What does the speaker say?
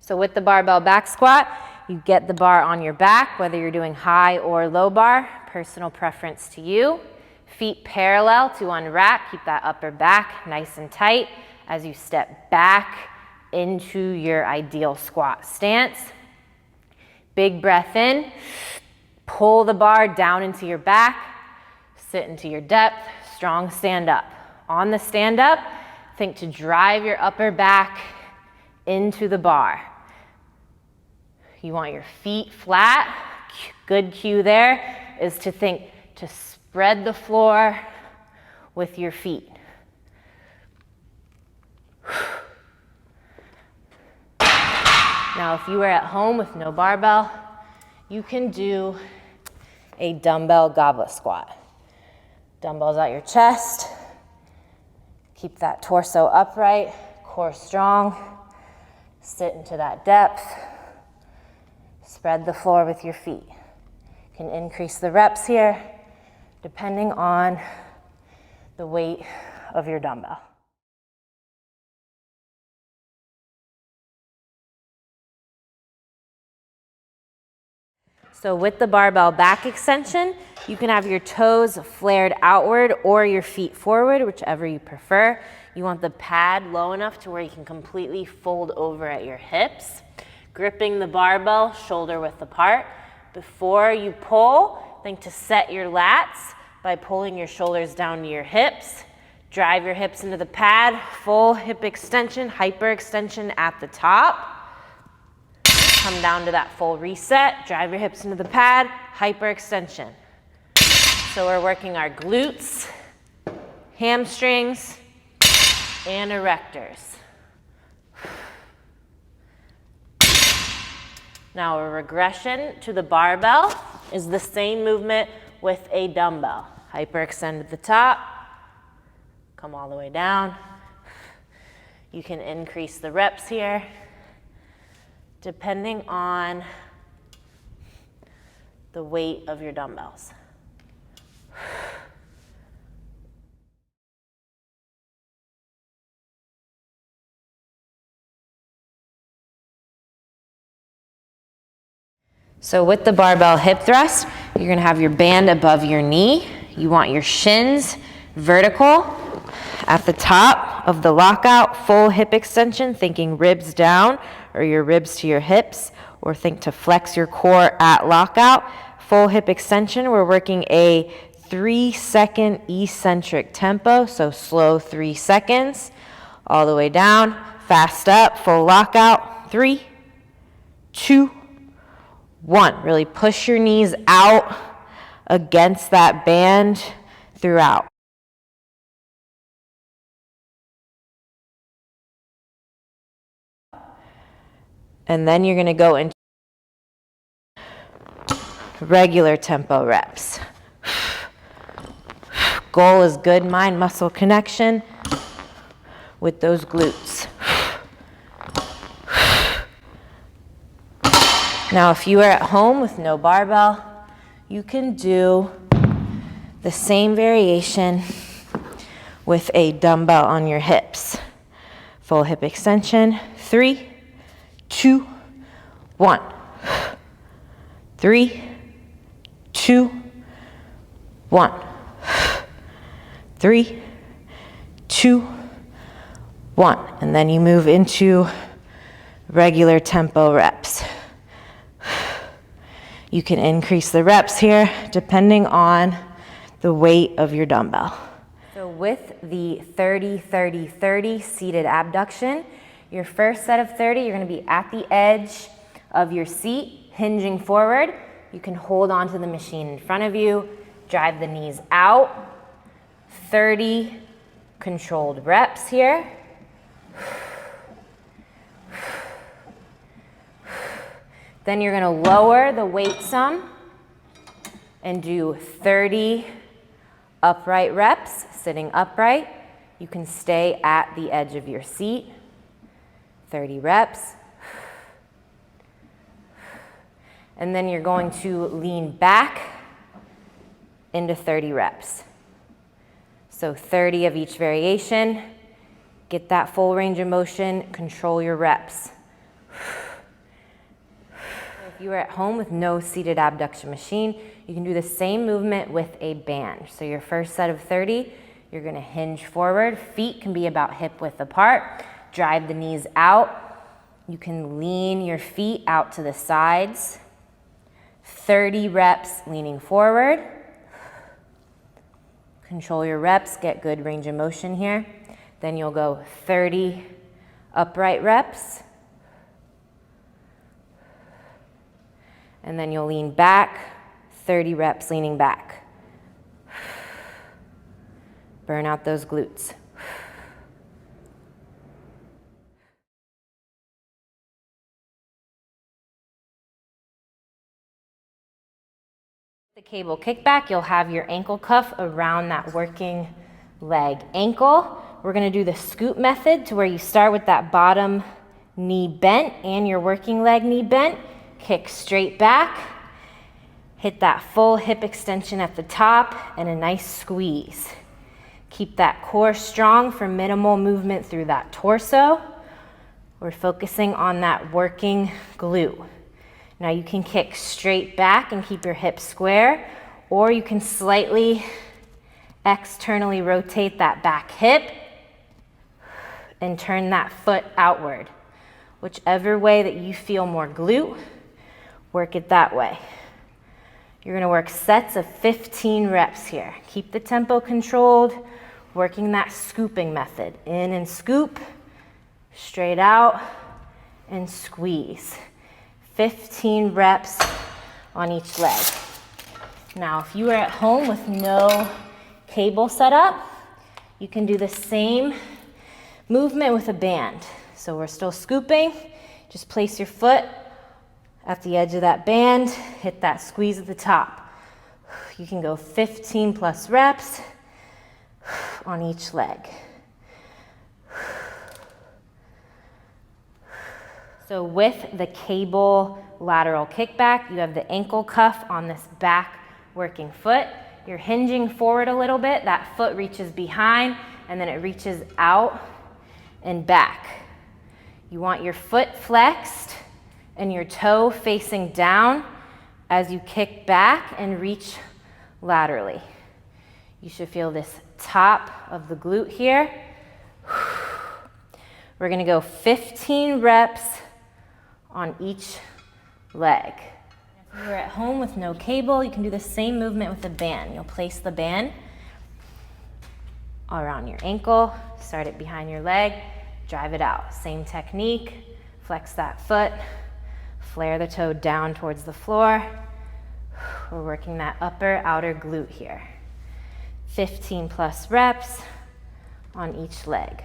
So with the barbell back squat, you get the bar on your back, whether you're doing high or low bar, personal preference to you. Feet parallel to unwrap, keep that upper back nice and tight as you step back into your ideal squat stance. Big breath in, pull the bar down into your back, sit into your depth, strong stand up. On the stand up, think to drive your upper back into the bar. You want your feet flat. Good cue there is to think to spread the floor with your feet. Now, if you are at home with no barbell, you can do a dumbbell goblet squat. Dumbbells at your chest. Keep that torso upright, core strong. Sit into that depth. Spread the floor with your feet. You can increase the reps here depending on the weight of your dumbbell. So with the barbell back extension, you can have your toes flared outward or your feet forward, whichever you prefer. You want the pad low enough to where you can completely fold over at your hips. Gripping the barbell, shoulder width apart. Before you pull, think to set your lats by pulling your shoulders down to your hips. Drive your hips into the pad, full hip extension, hyperextension at the top. Come down to that full reset, drive your hips into the pad, hyperextension. So we're working our glutes, hamstrings, and erectors. Now a regression to the barbell is the same movement with a dumbbell. Hyperextend at the top, come all the way down. You can increase the reps here depending on the weight of your dumbbells. So with the barbell hip thrust, you're gonna have your band above your knee. You want your shins vertical at the top of the lockout, full hip extension, thinking ribs down or your ribs to your hips, or think to flex your core at lockout. Full hip extension, we're working a 3-second eccentric tempo, so slow 3 seconds, all the way down, fast up, full lockout, 3, 2, 1. Really push your knees out against that band throughout. And then you're going to go into regular tempo reps. Goal is good mind-muscle connection with those glutes. Now, if you are at home with no barbell, you can do the same variation with a dumbbell on your hips. Full hip extension, 3, 2, 1. 3, 2, 1. 3, 2, 1. And then you move into regular tempo reps. You can increase the reps here depending on the weight of your dumbbell. So with the 30-30-30 seated abduction, your first set of 30, you're going to be at the edge of your seat, hinging forward. You can hold onto the machine in front of you, drive the knees out. 30 controlled reps here. Then you're going to lower the weight some and do 30 upright reps, sitting upright. You can stay at the edge of your seat. 30 reps. And then you're going to lean back into 30 reps. So 30 of each variation. Get that full range of motion, control your reps. you are at home with no seated abduction machine, you can do the same movement with a band. So your first set of 30, you're gonna hinge forward. Feet can be about hip width apart. Drive the knees out. You can lean your feet out to the sides. 30 reps leaning forward. Control your reps, get good range of motion here. Then you'll go 30 upright reps. And then you'll lean back, 30 reps leaning back. Burn out those glutes. The cable kickback, you'll have your ankle cuff around that working leg ankle. We're gonna do the scoop method to where you start with that bottom knee bent and your working leg knee bent. Kick straight back. Hit that full hip extension at the top and a nice squeeze. Keep that core strong for minimal movement through that torso. We're focusing on that working glute. Now you can kick straight back and keep your hips square, or you can slightly externally rotate that back hip and turn that foot outward. Whichever way that you feel more glute, work it that way. You're gonna work sets of 15 reps here. Keep the tempo controlled, working that scooping method. In and scoop, straight out and squeeze. 15 reps on each leg. Now, if you are at home with no cable set up, you can do the same movement with a band. So we're still scooping. Just place your foot at the edge of that band, hit that squeeze at the top. You can go 15 plus reps on each leg. So with the cable lateral kickback, you have the ankle cuff on this back working foot. You're hinging forward a little bit. That foot reaches behind and then it reaches out and back. You want your foot flexed and your toe facing down as you kick back and reach laterally. You should feel this top of the glute here. We're gonna go 15 reps on each leg. If you're at home with no cable, you can do the same movement with a band. You'll place the band around your ankle, start it behind your leg, drive it out. Same technique, flex that foot, flare the toe down towards the floor. We're working that upper outer glute here. 15 plus reps on each leg.